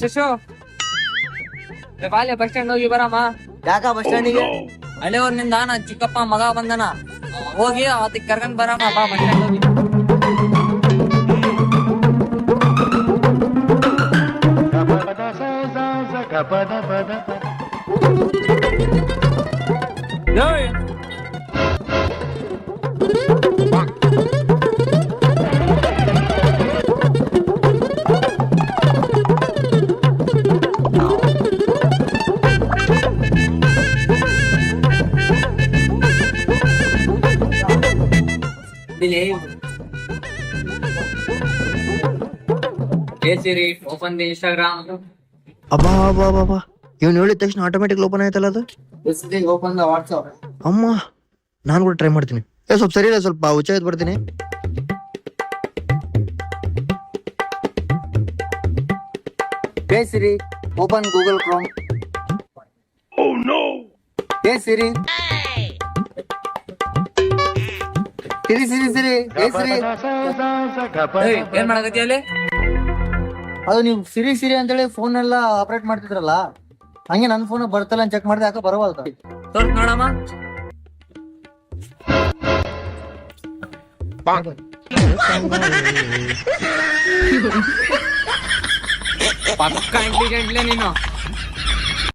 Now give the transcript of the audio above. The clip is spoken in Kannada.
ಶಶು ಬಾಲ್ಯ ಬಸ್ ಸ್ಟ್ಯಾಂಡ್ ಹೋಗಿ ಬರಮ್ಮ. ಯಾಕ ಬಸ್ ಸ್ಟ್ಯಾಂಡಿಗೆ? ಹಳೆಯವ್ರನಿಂದ ನಾ ಚಿಕ್ಕಪ್ಪ ಮಗ ಬಂದನ, ಹೋಗಿ ಅವತ್ತಿಗೆ ಕರ್ಕೊಂಡ್ ಬರಮ್ಮ ಬಾ ಬಸ್ ಸ್ಟ್ಯಾಂಡ್ ಹೋಗಿ. Open the Instagram. ಅಬ್ಬಾ ಅಬ್ಬಾ ಅಬ್ಬಾ, ಇವ್ನು ಹೇಳಿದ ತಕ್ಷಣ ಆಟೋಮೆಟಿಕ್ ಓಪನ್ ಆಯ್ತಲ್ಲ ಅದು. Open the WhatsApp. ಅಮ್ಮ ನಾನು ಕೂಡ ಟ್ರೈ ಮಾಡ್ತೀನಿ. ಸ್ವಲ್ಪ ಸರಿ ಇಲ್ಲ, ಸ್ವಲ್ಪ ಹುಚ್ಚಾಯ್ತು ಬರ್ತೀನಿ. ಹೇ ಸಿರಿ, ಓಪನ್ ಗೂಗಲ್ ಕ್ರೋಮ್. ಹೇ ಸಿರಿ, ಸಿರಿ ಸಿರಿ ಸಿರಿ, ಹೇ ಸಿರಿ. ಏನ್ ಮಾಡಕತ್ತಿ ಅಲ್ಲಿ? ಅದು ನೀವು ಸಿರಿ ಸಿರಿ ಅಂತೇಳಿ ಫೋನ್ ಎಲ್ಲ ಆಪರೇಟ್ ಮಾಡ್ತಿದ್ರಲ್ಲ, ಹಂಗೆ ನನ್ನ ಫೋನ್ ಬರ್ತಲ್ಲ ಚೆಕ್ ಮಾಡಿದೆ, ಯಾಕೆ ಬರವಲ್ತ. ತೋರ್ಸ್ ನೋಡಮ್ಮ. ಪಕ್ಕ ಇಂಟೆಲಿಜೆಂಟ್ಲೆ ನೀನು.